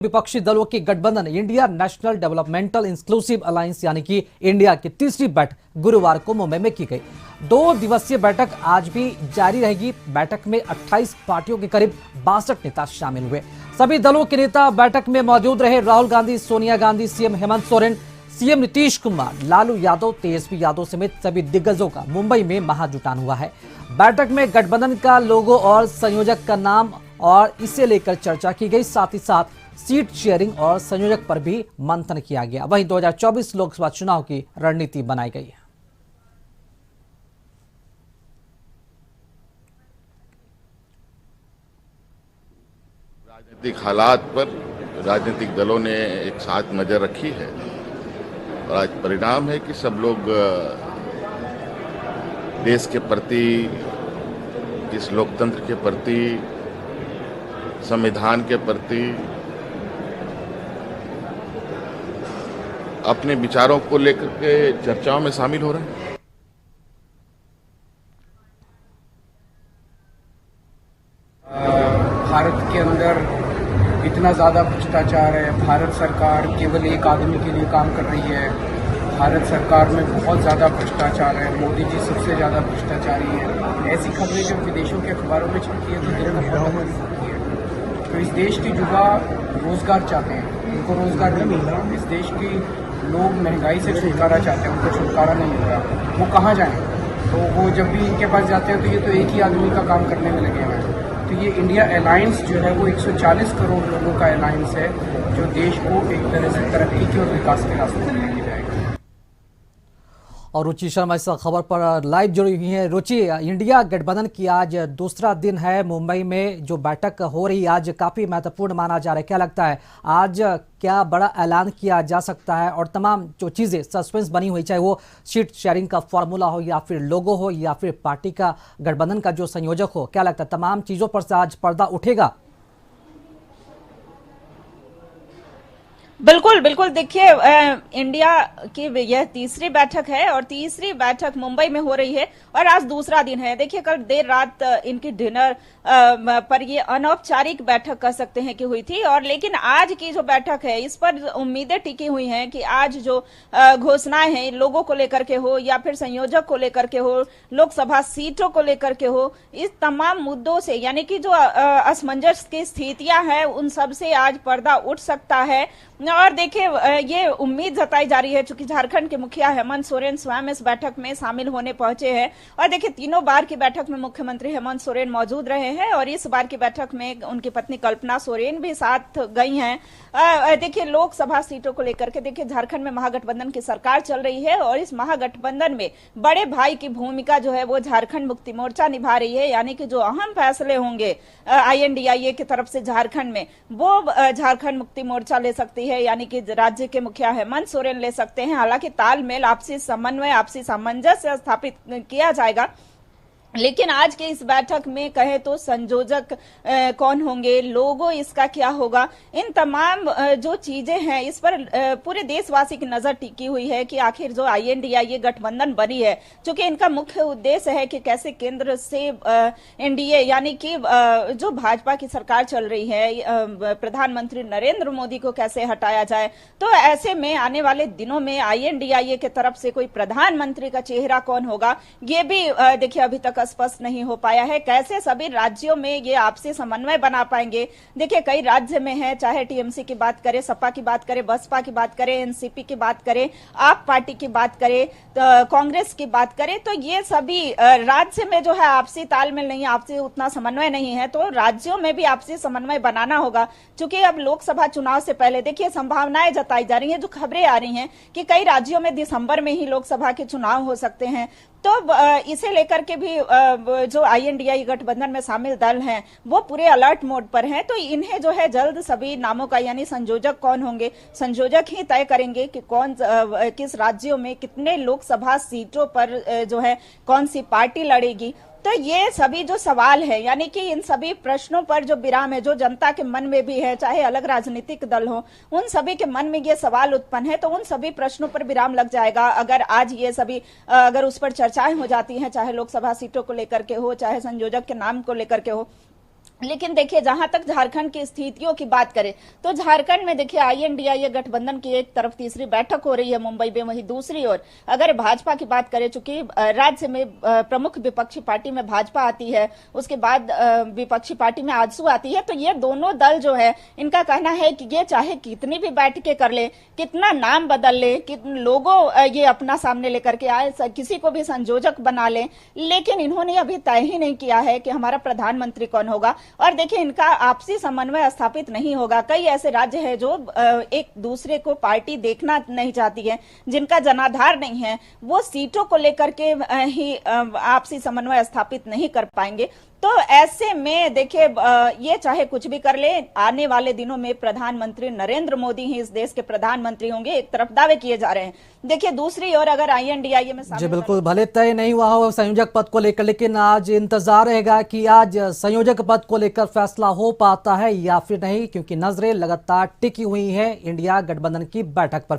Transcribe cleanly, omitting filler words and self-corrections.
विपक्षी दलों की गठबंधन India national developmental inclusive alliance यानी कि इंडिया की तीसरी बैठक गुरुवार को मुंबई में की गई। 2 दिवसीय बैठक आज भी जारी रहेगी। बैठक में 28 पार्टियों के करीब 62 नेता शामिल हुए। सभी दलों के नेता बैठक में मौजूद रहे। राहुल गांधी, सोनिया गांधी, सीएम हेमंत सोरेन, सीएम नीतीश कुमार, लालू यादव, तेजस्वी यादव समेत सभी दिग्गजों का मुंबई में महाजुटान हुआ है। बैठक में गठबंधन का लोगो और संयोजक का नाम और इसे लेकर चर्चा की गई। साथ ही साथ सीट शेयरिंग और संयोजक पर भी मंथन किया गया। वहीं 2024 लोकसभा चुनाव की रणनीति बनाई गई है। राजनीतिक हालात पर राजनीतिक दलों ने एक साथ नजर रखी है और आज परिणाम है कि सब लोग देश के प्रति, इस लोकतंत्र के प्रति, संविधान के प्रति अपने विचारों को लेकर के चर्चाओं में शामिल हो रहे हैं। भारत के अंदर इतना ज़्यादा भ्रष्टाचार है। भारत सरकार केवल एक आदमी के लिए काम कर रही है। भारत सरकार में बहुत ज़्यादा भ्रष्टाचार है। मोदी जी सबसे ज़्यादा भ्रष्टाचारी है। ऐसी खबरें जब विदेशों के अखबारों में छपती है तो दिल को बहुत तकलीफ होती है। तो इस देश की युवा रोजगार चाहते हैं, उनको रोजगार नहीं मिल रहा। इस देश की लोग महंगाई से छुटकारा चाहते हैं, उनको छुटकारा नहीं मिल रहा। वो कहाँ जाएं? तो वो जब भी इनके पास जाते हैं तो ये तो एक ही आदमी का काम करने में लगे हुए हैं। तो ये इंडिया अलायंस जो है वो 140 करोड़ लोगों का अलायंस है जो देश को एक तरह से तरक्की के और विकास के रास्ते पर लेके जाएगा। और रुचि शर्मा इस खबर पर लाइव जुड़ी हुई है। रुचि, इंडिया गठबंधन की आज दूसरा दिन है। मुंबई में जो बैठक हो रही है आज काफी महत्वपूर्ण माना जा रहा है। क्या लगता है आज क्या बड़ा ऐलान किया जा सकता है? और तमाम जो चीजें सस्पेंस बनी हुई, चाहे वो सीट शेयरिंग का फॉर्मूला हो या फिर लोगो हो या फिर पार्टी का गठबंधन का जो संयोजक हो, क्या लगता है तमाम चीजों पर से आज पर्दा उठेगा? बिल्कुल बिल्कुल। देखिए, इंडिया की यह तीसरी बैठक है और तीसरी बैठक मुंबई में हो रही है और आज दूसरा दिन है। देखिए, कल देर रात इनकी डिनर पर ये अनौपचारिक बैठक कह सकते हैं कि हुई थी, और लेकिन आज की जो बैठक है इस पर उम्मीदें टिकी हुई हैं कि आज जो घोषणाएं हैं लोगों को लेकर के हो या फिर संयोजक को लेकर के हो, लोकसभा सीटों को लेकर के हो, इस तमाम मुद्दों से यानी कि जो असमंजस की स्थितियां हैं उन सब से आज पर्दा उठ सकता है। और देखिए, ये उम्मीद जताई जा रही है चूंकि झारखंड के मुखिया हेमंत सोरेन स्वयं इस बैठक में शामिल होने पहुंचे हैं। और देखिए, तीनों बार की बैठक में मुख्यमंत्री हेमंत सोरेन मौजूद रहे हैं और इस बार की बैठक में उनकी पत्नी कल्पना सोरेन भी साथ गई हैं। देखिए, लोकसभा सीटों को लेकर के देखिए झारखंड में महागठबंधन की सरकार चल रही है और इस महागठबंधन में बड़े भाई की भूमिका जो है वो झारखंड मुक्ति मोर्चा निभा रही है। यानी कि जो अहम फैसले होंगे INDIA की तरफ से झारखंड में, वो झारखंड मुक्ति मोर्चा ले सकती है, यानी कि राज्य के मुखिया हेमंत सोरेन ले सकते हैं। हालांकि तालमेल, आपसी समन्वय, आपसी सामंजस्य स्थापित किया जाएगा। लेकिन आज के इस बैठक में कहे तो संयोजक कौन होंगे, लोगो इसका क्या होगा, इन तमाम जो चीजें हैं इस पर पूरे देशवासी की नजर टिकी हुई है कि आखिर जो INDIA गठबंधन बनी है, क्योंकि इनका मुख्य उद्देश्य है कि कैसे केंद्र से NDA यानी कि जो भाजपा की सरकार चल रही है, प्रधानमंत्री नरेंद्र मोदी को कैसे हटाया जाए। तो ऐसे में आने वाले दिनों में INDIA की तरफ से कोई प्रधानमंत्री का चेहरा कौन होगा, ये भी देखिए अभी तक स्पष्ट नहीं हो पाया है। कैसे सभी राज्यों में ये आपसी समन्वय बना पाएंगे। देखिए, कई राज्य में है, चाहे TMC की बात करें, सपा की बात करें, बसपा की बात करें, NCP की बात करें, आप पार्टी की बात करें, कांग्रेस की बात करें, तो ये सभी राज्य में जो है आपसी तालमेल नहीं, आपसी उतना समन्वय नहीं है। तो राज्यों में भी आपसी समन्वय बनाना होगा। क्योंकि अब लोकसभा चुनाव से पहले देखिए संभावनाएं जताई जा रही हैं, जो खबरें आ रही हैं कि कई राज्यों में दिसंबर में ही लोकसभा के चुनाव हो सकते हैं। तो इसे लेकर के भी जो INDIA गठबंधन में शामिल दल हैं वो पूरे अलर्ट मोड पर हैं। तो इन्हें जो है जल्द सभी नामों का, यानी संयोजक कौन होंगे, संयोजक ही तय करेंगे कि कौन किस राज्यों में कितने लोकसभा सीटों पर जो है कौन सी पार्टी लड़ेगी। तो ये सभी जो सवाल है, यानी कि इन सभी प्रश्नों पर जो विराम है, जो जनता के मन में भी है, चाहे अलग राजनीतिक दल हो, उन सभी के मन में ये सवाल उत्पन्न है। तो उन सभी प्रश्नों पर विराम लग जाएगा अगर आज ये सभी अगर उस पर चर्चाएं हो जाती हैं, चाहे लोकसभा सीटों को लेकर के हो, चाहे संयोजक के नाम को लेकर के हो। लेकिन देखिए, जहां तक झारखंड की स्थितियों की बात करें तो झारखंड में देखिए INDIA गठबंधन की एक तरफ तीसरी बैठक हो रही है मुंबई में, वहीं दूसरी ओर अगर भाजपा की बात करें, चूंकि राज्य में प्रमुख विपक्षी पार्टी में भाजपा आती है, उसके बाद विपक्षी पार्टी में आजसू आती है, तो ये दोनों दल जो है इनका कहना है कि ये चाहे कितनी भी बैठकें कर ले, कितना नाम बदल ले, कितने लोगों ये अपना सामने लेकर के आए, किसी को भी संयोजक बना ले, लेकिन इन्होंने अभी तय ही नहीं किया है कि हमारा प्रधानमंत्री कौन होगा। और देखिए, इनका आपसी समन्वय स्थापित नहीं होगा। कई ऐसे राज्य हैं जो एक दूसरे को पार्टी देखना नहीं चाहती है, जिनका जनाधार नहीं है, वो सीटों को लेकर के ही आपसी समन्वय स्थापित नहीं कर पाएंगे। तो ऐसे में देखिए, ये चाहे कुछ भी कर ले, आने वाले दिनों में प्रधानमंत्री नरेंद्र मोदी ही इस देश के प्रधानमंत्री होंगे, एक तरफ दावे किए जा रहे हैं। देखिए, दूसरी ओर अगर INDIA में जी बिल्कुल, भले तय नहीं हुआ हो संयोजक पद को लेकर, लेकिन आज इंतजार रहेगा कि आज संयोजक पद को लेकर फैसला हो पाता है या फिर नहीं, क्योंकि नजरें लगातार टिकी हुई हैं इंडिया गठबंधन की बैठक पर।